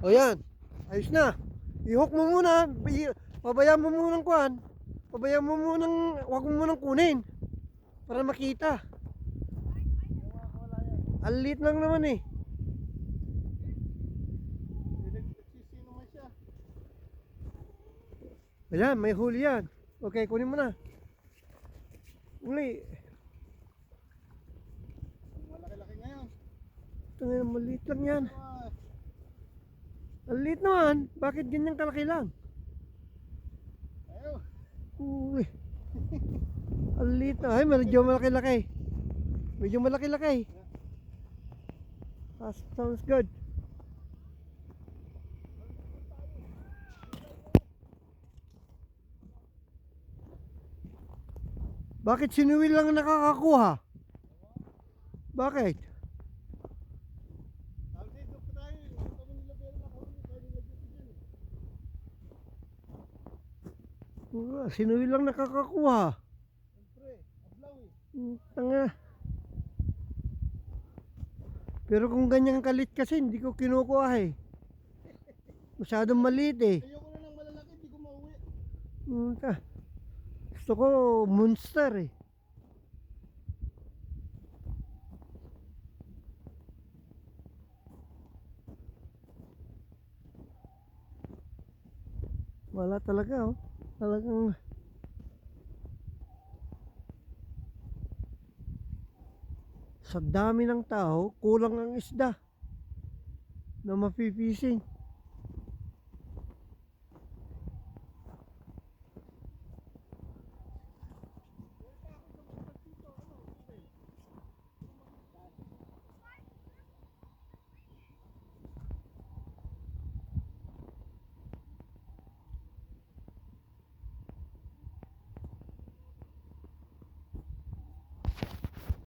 O yan. Ayos na. I-hook mo muna. Pabayaan mo munang kuhan. Pabayaan mo munang, huwag mo munang kunin. Para makita. Alit lang naman eh. Nagsisino siya. Ayan, may huli yan. Okay, kunin mo na. Uli. Malaki-laki ngayon. Ito nga, maliit lang yan. Ah, Ang liit naman. Bakit ganyan kalaki lang? ayaw. Uy. Ang liit na. Ay, medyo malaki-laki. Medyo malaki-laki. Sounds good. Bakit si Noel lang nakakakuha? Bakit? Sabi dito pa tayo. Hindi kami nilagyan na huli. Kaya nilagyan ko dyan eh. Si Noel lang nakakakuha. Siyempre, ablaw eh. Tanga. Pero kung ganyan kalit kasi, hindi ko kinukuha eh. Masyadong maliit eh. Ayoko na ng malalaki. Hindi ko mauwi. Gusto ko monster eh. Wala talaga oh. Talagang sa dami ng tao, kulang ang isda na mapipising.